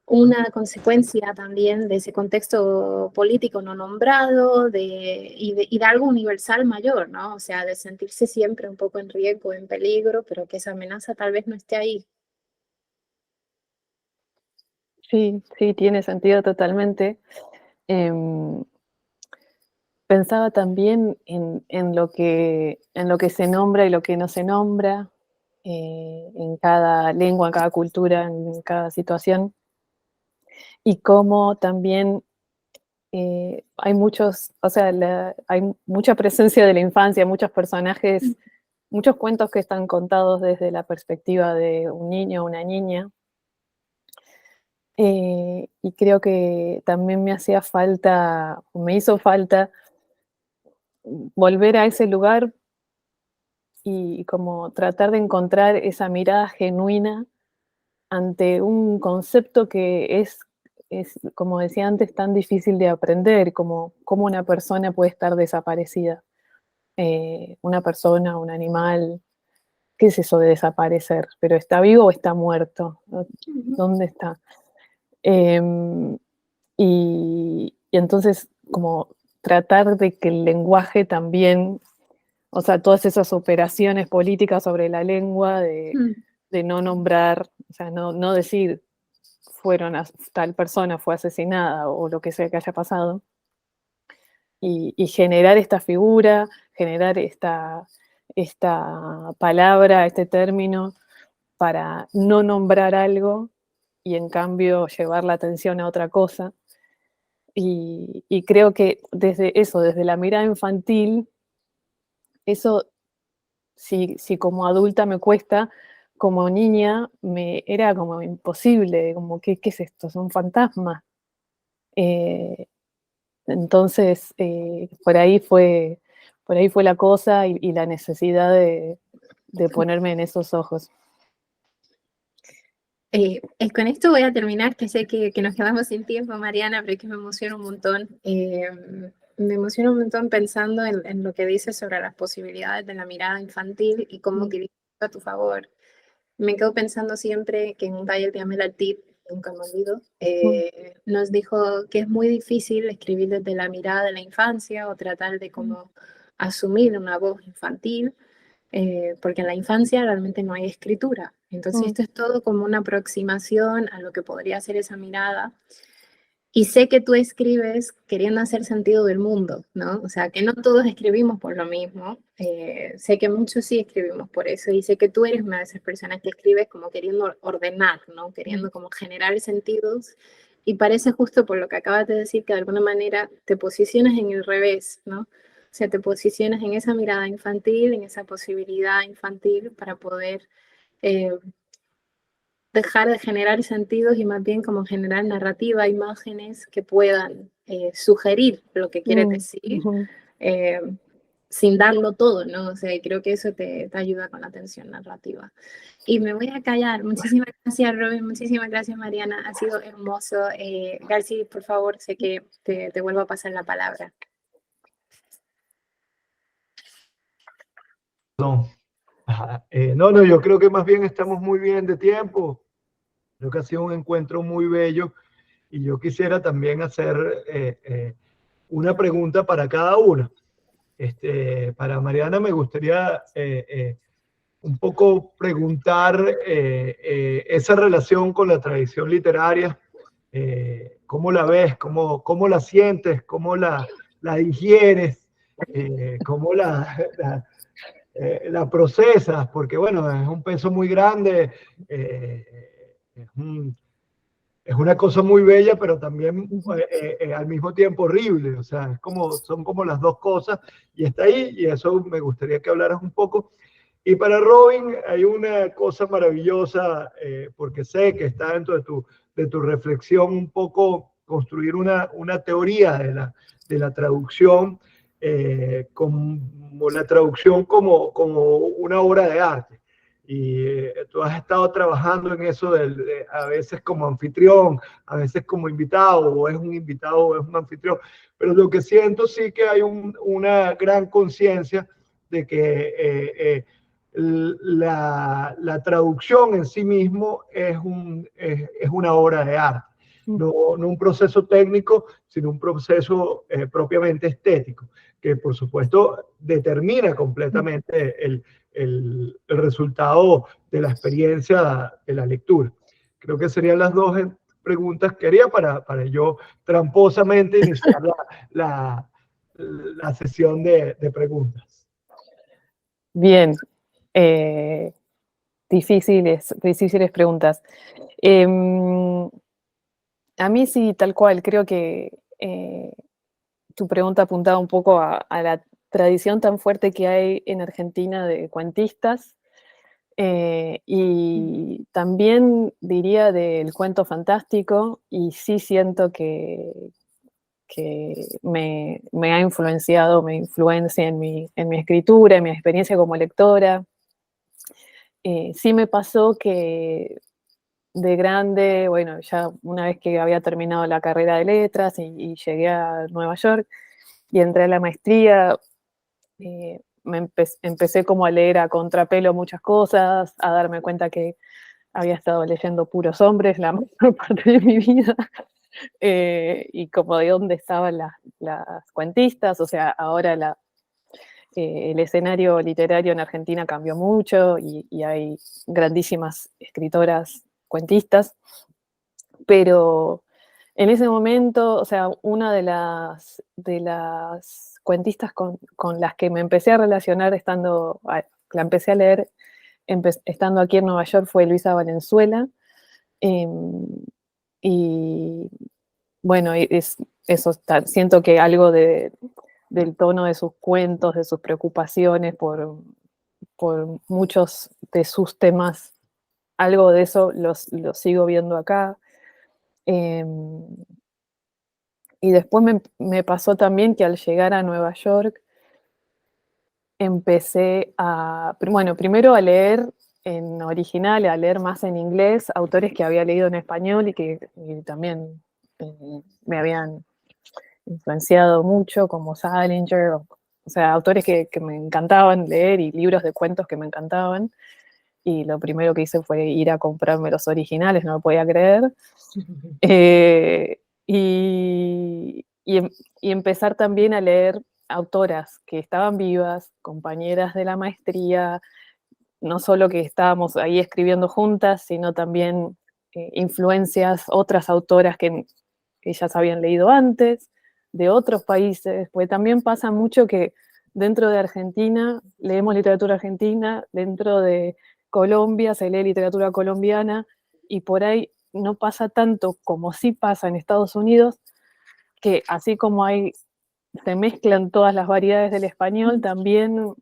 una consecuencia también de ese contexto político no nombrado y de algo universal mayor, ¿no? O sea, de sentirse siempre un poco en riesgo, en peligro, pero que esa amenaza tal vez no esté ahí. Sí, sí, tiene sentido totalmente. Pensaba también en lo que se nombra y lo que no se nombra en cada lengua, en cada cultura, en cada situación, y cómo también hay muchos, o sea, hay mucha presencia de la infancia, muchos personajes, muchos cuentos que están contados desde la perspectiva de un niño o una niña. Y creo que también me hizo falta volver a ese lugar y como tratar de encontrar esa mirada genuina ante un concepto que es, como decía antes, tan difícil de aprender, como cómo una persona puede estar desaparecida. Una persona, un animal, ¿qué es eso de desaparecer? ¿Pero está vivo o está muerto? ¿Dónde está? Y entonces, como tratar de que el lenguaje también, o sea, todas esas operaciones políticas sobre la lengua, de no nombrar, o sea, no decir tal persona fue asesinada o lo que sea que haya pasado, y generar esta figura, generar esta palabra, este término, para no nombrar algo y en cambio llevar la atención a otra cosa. Y creo que desde la mirada infantil, eso, si como adulta me cuesta, como niña era como imposible, como, ¿qué es esto? Son fantasmas. Entonces, por ahí fue la cosa y la necesidad de ponerme en esos ojos. Con esto voy a terminar, que sé que nos quedamos sin tiempo, Mariana, pero es que me emociona un montón. Me emociona un montón pensando en lo que dices sobre las posibilidades de la mirada infantil y cómo utilizarlo a tu favor. Me quedo pensando siempre que en un taller de Amel Altit, nunca me olvido, nos dijo que es muy difícil escribir desde la mirada de la infancia o tratar de como asumir una voz infantil, porque en la infancia realmente no hay escritura. Entonces esto es todo como una aproximación a lo que podría ser esa mirada. Y sé que tú escribes queriendo hacer sentido del mundo, ¿no? O sea, que no todos escribimos por lo mismo. Sé que muchos sí escribimos por eso. Y sé que tú eres una de esas personas que escribes como queriendo ordenar, ¿no? Queriendo como generar sentidos. Y parece justo por lo que acabas de decir que de alguna manera te posicionas en el revés, ¿no? O sea, te posicionas en esa mirada infantil, en esa posibilidad infantil para poder dejar de generar sentidos y más bien como generar narrativa, imágenes que puedan sugerir lo que quieres decir, sin darlo todo, ¿no? O sea, creo que eso te ayuda con la tensión narrativa. Y me voy a callar. Muchísimas gracias, Robin. Muchísimas gracias, Mariana. Ha sido hermoso. Garci, por favor, sé que te vuelvo a pasar la palabra. No, no, yo creo que más bien estamos muy bien de tiempo. Creo que ha sido un encuentro muy bello y yo quisiera también hacer una pregunta para cada una. Para Mariana me gustaría un poco preguntar esa relación con la tradición literaria. ¿Cómo la ves? ¿Cómo la sientes? ¿Cómo la digieres? ¿Cómo la procesas? Porque bueno, es un peso muy grande, es una cosa muy bella, pero también al mismo tiempo horrible. O sea, son como las dos cosas y está ahí, y eso me gustaría que hablaras un poco. Y para Robin hay una cosa maravillosa, porque sé que está dentro de tu reflexión un poco construir una teoría de la traducción, como la traducción como una obra de arte. Y tú has estado trabajando en eso a veces como anfitrión, a veces como invitado, o es un invitado o es un anfitrión. Pero lo que siento sí que hay una gran conciencia de que la traducción en sí mismo es una obra de arte. No un proceso técnico, sino un proceso propiamente estético, que por supuesto determina completamente el resultado de la experiencia de la lectura. Creo que serían las dos preguntas que haría para yo tramposamente iniciar la sesión de preguntas. Bien, difíciles preguntas. A mí sí, tal cual, creo que tu pregunta apuntaba un poco a la tradición tan fuerte que hay en Argentina de cuentistas, Y también diría del cuento fantástico, y sí siento que me ha influenciado, me influencia en mi escritura, en mi experiencia como lectora. Sí me pasó que de grande, bueno, ya una vez que había terminado la carrera de letras y llegué a Nueva York y entré a la maestría, empecé como a leer a contrapelo muchas cosas, a darme cuenta que había estado leyendo puros hombres la mayor parte de mi vida, y como de dónde estaban las cuentistas. O sea, ahora el escenario literario en Argentina cambió mucho y hay grandísimas escritoras cuentistas, pero en ese momento, o sea, una de las cuentistas con las que me empecé a relacionar la empecé a leer estando aquí en Nueva York fue Luisa Valenzuela. Y bueno, eso siento que algo del tono de sus cuentos, de sus preocupaciones por muchos de sus temas, algo de eso los sigo viendo acá. Y después me pasó también que al llegar a Nueva York empecé bueno, primero a leer en original, a leer más en inglés, autores que había leído en español y también me habían influenciado mucho, como Salinger, o sea, autores que me encantaban leer y libros de cuentos que me encantaban. Y lo primero que hice fue ir a comprarme los originales, no lo podía creer. Y empezar también a leer autoras que estaban vivas, compañeras de la maestría, no solo que estábamos ahí escribiendo juntas, sino también influencias, otras autoras que ellas habían leído antes, de otros países, porque también pasa mucho que dentro de Argentina leemos literatura argentina, dentro de Colombia se lee literatura colombiana, y por ahí no pasa tanto como sí pasa en Estados Unidos, que así como se mezclan todas las variedades del español, también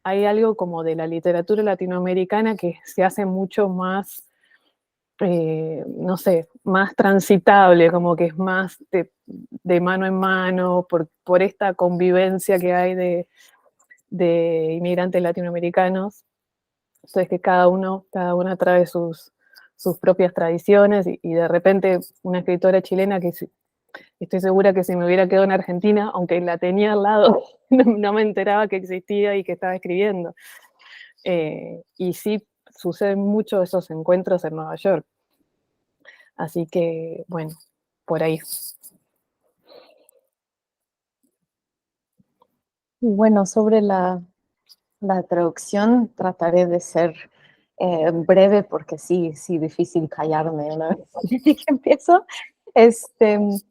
hay algo como de la literatura latinoamericana que se hace mucho más, no sé, más transitable, como que es más de mano en mano, por esta convivencia que hay de inmigrantes latinoamericanos. Entonces que cada una trae sus propias tradiciones, y de repente una escritora chilena que estoy segura que si me hubiera quedado en Argentina, aunque la tenía al lado, no me enteraba que existía y que estaba escribiendo. Y sí suceden mucho esos encuentros en Nueva York. Así que, bueno, por ahí. Bueno, sobre la traducción trataré de ser breve porque sí, difícil callarme una vez que empiezo.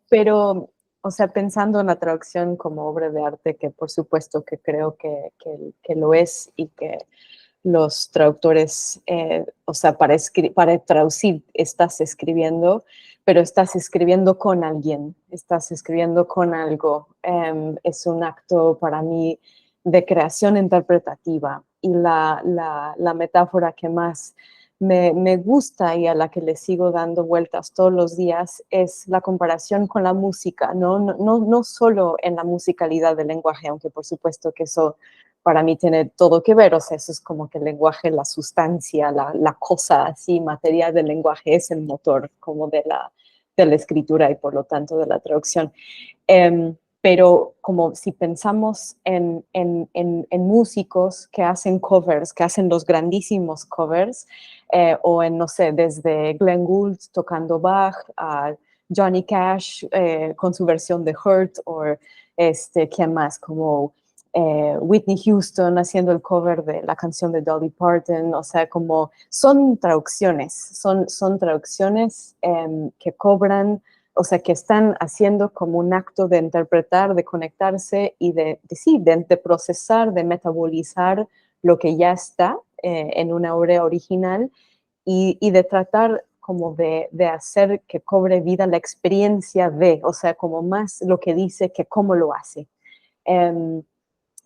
Pero, o sea, pensando en la traducción como obra de arte, que por supuesto que creo que lo es, y que los traductores, o sea, para traducir estás escribiendo, pero estás escribiendo con alguien, estás escribiendo con algo. Es un acto para mí de creación interpretativa, y la metáfora que más me gusta y a la que le sigo dando vueltas todos los días es la comparación con la música, no solo en la musicalidad del lenguaje, aunque por supuesto que eso para mí tiene todo que ver. O sea, eso es como que el lenguaje, la sustancia, la cosa así material del lenguaje es el motor como de la escritura y por lo tanto de la traducción. Pero como si pensamos en músicos que hacen covers, que hacen los grandísimos covers, o en, no sé, desde Glenn Gould tocando Bach a Johnny Cash con su versión de Hurt, o ¿quién más? Como Whitney Houston haciendo el cover de la canción de Dolly Parton. O sea, como son traducciones, son traducciones que cobran, o sea, que están haciendo como un acto de interpretar, de conectarse y de procesar, de metabolizar lo que ya está en una obra original, y de tratar como de hacer que cobre vida la experiencia o sea, como más lo que dice que cómo lo hace.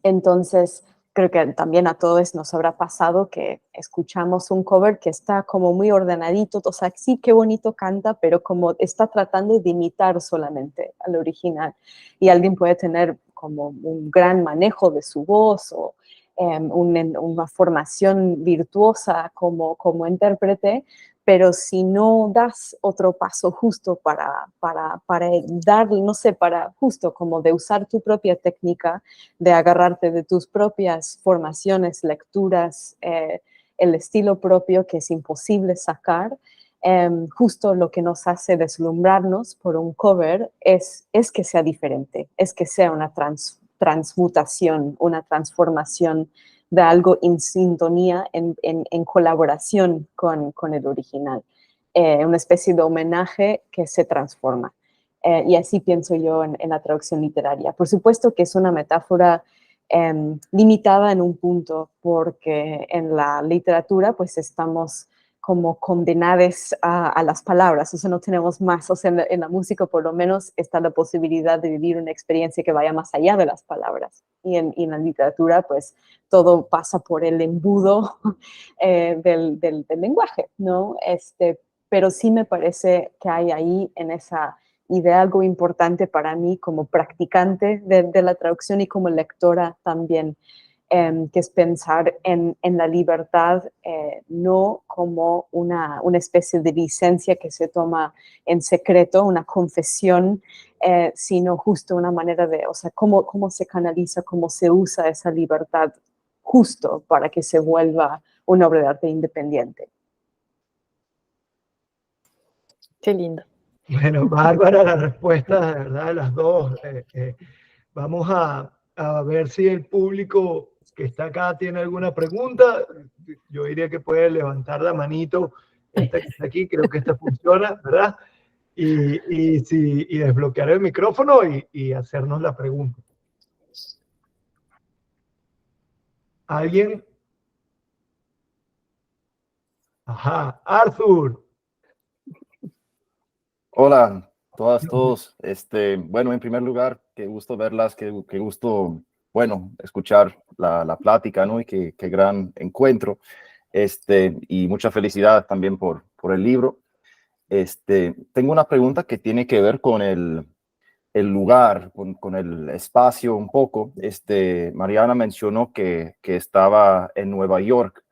Entonces, creo que también a todos nos habrá pasado que escuchamos un cover que está como muy ordenadito, o sea, sí, qué bonito canta, pero como está tratando de imitar solamente al original. Y alguien puede tener como un gran manejo de su voz o una formación virtuosa como intérprete, pero si no das otro paso justo para darle, no sé, para justo como de usar tu propia técnica, de agarrarte de tus propias formaciones, lecturas, el estilo propio que es imposible sacar, justo lo que nos hace deslumbrarnos por un cover es que sea diferente, es que sea una transmutación, una transformación de algo en sintonía, en colaboración con el original. Una especie de homenaje que se transforma. Y así pienso yo en la traducción literaria. Por supuesto que es una metáfora limitada en un punto, porque en la literatura pues estamos como condenados a las palabras, o sea, no tenemos más, o sea, en la música por lo menos está la posibilidad de vivir una experiencia que vaya más allá de las palabras, y en la literatura pues todo pasa por el embudo del lenguaje, ¿no? Pero sí me parece que hay ahí en esa idea algo importante para mí como practicante de la traducción y como lectora también, que es pensar en la libertad no como una especie de licencia que se toma en secreto, una confesión, sino justo una manera de, o sea, cómo se canaliza, cómo se usa esa libertad justo para que se vuelva una obra de arte independiente. Qué lindo. Bueno, bárbara la respuesta, de verdad, de las dos. Vamos a ver si el público que está acá tiene alguna pregunta. Yo diría que puede levantar la manito, esta que está aquí, creo que esta funciona, ¿verdad? Y desbloquear el micrófono y hacernos la pregunta. ¿Alguien? Ajá, Arthur. Hola, todos. Bueno, en primer lugar, qué gusto verlas, qué gusto, bueno, escuchar la plática, ¿no? Y qué gran encuentro. Y mucha felicidad también por el libro. Tengo una pregunta que tiene que ver con el lugar, con el espacio un poco. Mariana mencionó que estaba en Nueva York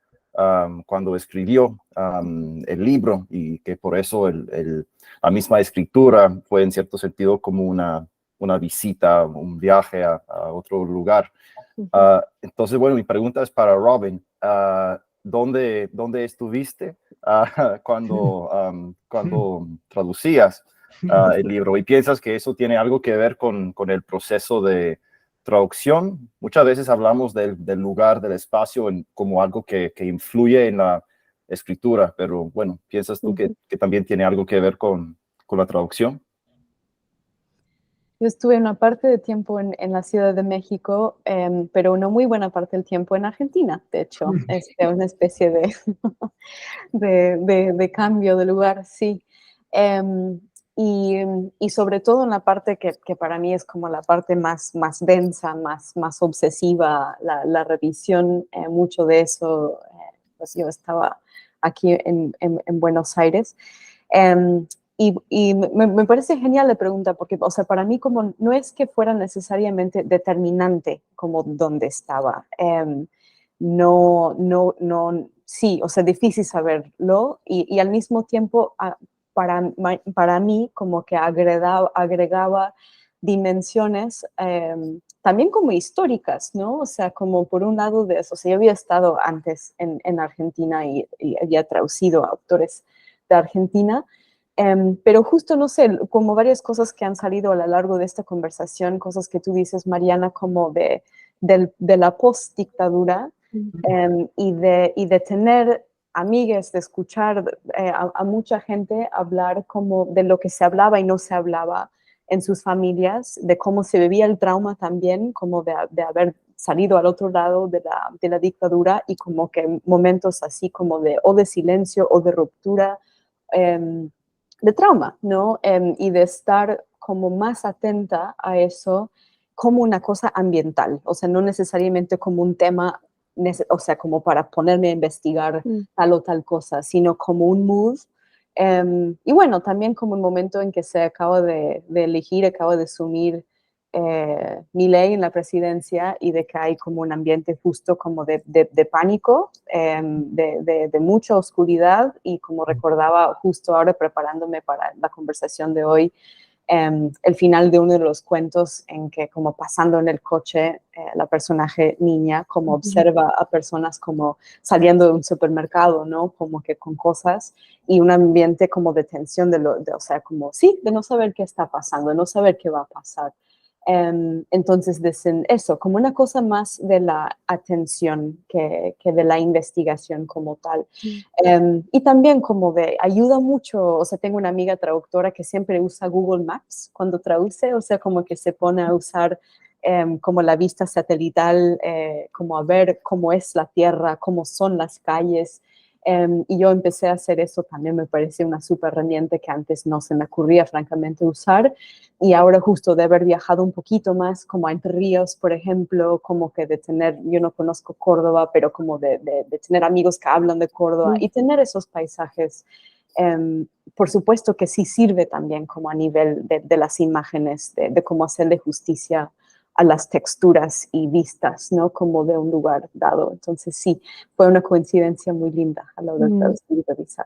cuando escribió el libro, y que por eso la misma escritura fue en cierto sentido como una visita, un viaje a otro lugar. Entonces, bueno, mi pregunta es para Robin. ¿Dónde estuviste cuando traducías el libro? ¿Y piensas que eso tiene algo que ver con el proceso de traducción? Muchas veces hablamos del lugar, del espacio, como algo que influye en la escritura, pero bueno, ¿piensas tú que también tiene algo que ver con la traducción? Yo estuve una parte de tiempo en la Ciudad de México, pero una muy buena parte del tiempo en Argentina, de hecho. Una especie de cambio de lugar, sí. Y sobre todo en la parte que para mí es como la parte más densa, más obsesiva, la revisión, mucho de eso, pues yo estaba aquí en Buenos Aires. Y me parece genial la pregunta, porque, o sea, para mí como no es que fuera necesariamente determinante como dónde estaba. Sí, o sea, difícil saberlo, y al mismo tiempo para mí como que agregaba dimensiones también como históricas, ¿no? O sea, como por un lado de eso, o sea, yo había estado antes en Argentina y había traducido a autores de Argentina, pero justo, no sé, como varias cosas que han salido a lo largo de esta conversación, cosas que tú dices, Mariana, como de la post-dictadura, y de tener amigues, de escuchar a mucha gente hablar como de lo que se hablaba y no se hablaba en sus familias, de cómo se vivía el trauma también, como de haber salido al otro lado de la dictadura, y como que momentos así como de silencio o de ruptura, de trauma, ¿no? Y de estar como más atenta a eso como una cosa ambiental, o sea, no necesariamente como un tema, o sea, como para ponerme a investigar tal o tal cosa, sino como un mood. Y bueno, también como un momento en que se acaba de elegir, acaba de asumir Milei en la presidencia, y de que hay como un ambiente justo como de pánico, de mucha oscuridad, y como recordaba justo ahora preparándome para la conversación de hoy, el final de uno de los cuentos en que como pasando en el coche, la personaje niña como observa a personas como saliendo de un supermercado, ¿no? Como que con cosas, y un ambiente como de tensión, o sea, como sí, de no saber qué está pasando, de no saber qué va a pasar. Entonces, eso, como una cosa más de la atención que de la investigación como tal. Y también como de, ayuda mucho, o sea, tengo una amiga traductora que siempre usa Google Maps cuando traduce, o sea, como que se pone a usar como la vista satelital, como a ver cómo es la tierra, cómo son las calles. Y yo empecé a hacer eso, también me parece una súper herramienta que antes no se me ocurría francamente usar, y ahora justo de haber viajado un poquito más como a Entre Ríos, por ejemplo, como que de tener, yo no conozco Córdoba, pero como de tener amigos que hablan de Córdoba y tener esos paisajes, por supuesto que sí sirve también como a nivel de las imágenes, de cómo hacerle justicia a las texturas y vistas, ¿no? Como de un lugar dado. Entonces sí, fue una coincidencia muy linda a la hora de traducir y revisar.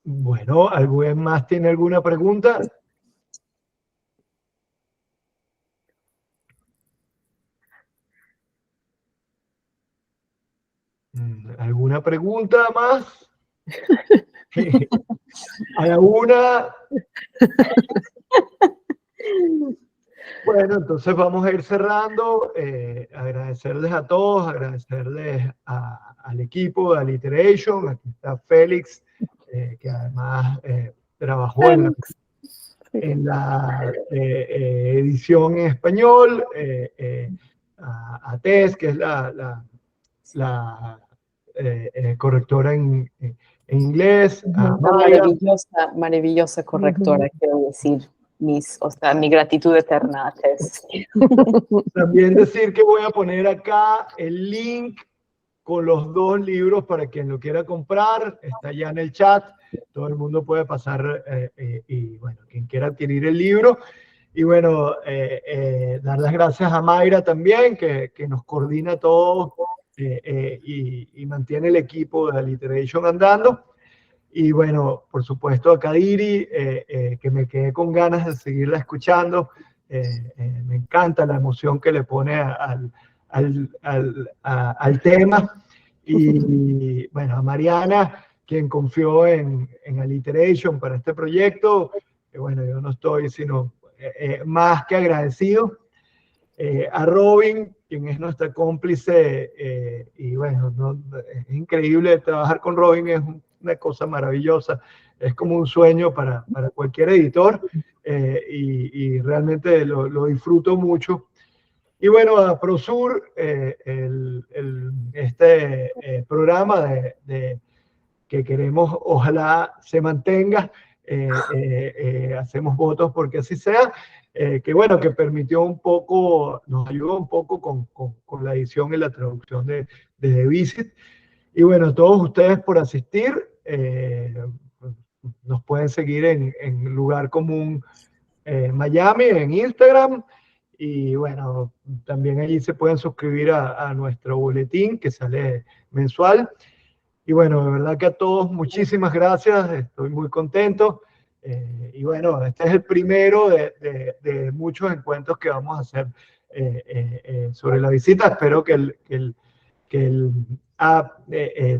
Bueno, ¿alguien más tiene alguna pregunta? ¿Alguna pregunta más? ¿Hay alguna? Bueno, entonces vamos a ir cerrando. Agradecerles a todos, agradecerles al equipo de Alliteration. Aquí está Félix, que además trabajó en la edición en español, a Tess, que es la correctora en inglés, a Mayra. Maravillosa correctora, quiero decir. O sea, mi gratitud eterna a Tess. También decir que voy a poner acá el link con los 2 libros para quien lo quiera comprar. Está ya en el chat. Todo el mundo puede pasar y bueno, quien quiera adquirir el libro. Y bueno, dar las gracias a Mayra también, que nos coordina todo y mantiene el equipo de Alliteration andando. Y bueno, por supuesto a Kadiri, que me quedé con ganas de seguirla escuchando. Me encanta la emoción que le pone al tema. Y bueno, a Mariana, quien confió en Alliteration para este proyecto. Bueno, yo no estoy sino más que agradecido. A Robin, quien es nuestra cómplice, y bueno, es increíble trabajar con Robin, es una cosa maravillosa, es como un sueño para cualquier editor, y realmente lo disfruto mucho. Y bueno, a Prosur, este programa que queremos, ojalá se mantenga, hacemos votos porque así sea, que bueno, que permitió un poco, nos ayudó un poco con la edición y la traducción de The Visit. Y bueno, todos ustedes por asistir, nos pueden seguir en Lugar Común Miami, en Instagram. Y bueno, también allí se pueden suscribir a nuestro boletín que sale mensual. Y bueno, de verdad que a todos muchísimas gracias, estoy muy contento. Y bueno, este es el primero de muchos encuentros que vamos a hacer sobre la visita. Espero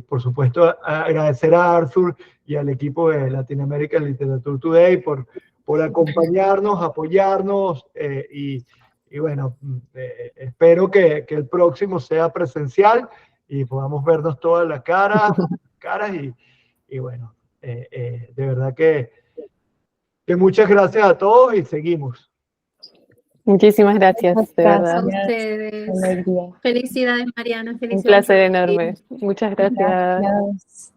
por supuesto, agradecer a Arthur y al equipo de Latin American Literature Today por acompañarnos, apoyarnos, y bueno, espero que el próximo sea presencial y podamos vernos todas las caras y bueno, de verdad que muchas gracias a todos y seguimos. Muchísimas gracias, de verdad. A ustedes. Alegría. Felicidades, Mariana. Un Felicidades. placer enorme. Muchas gracias. Gracias.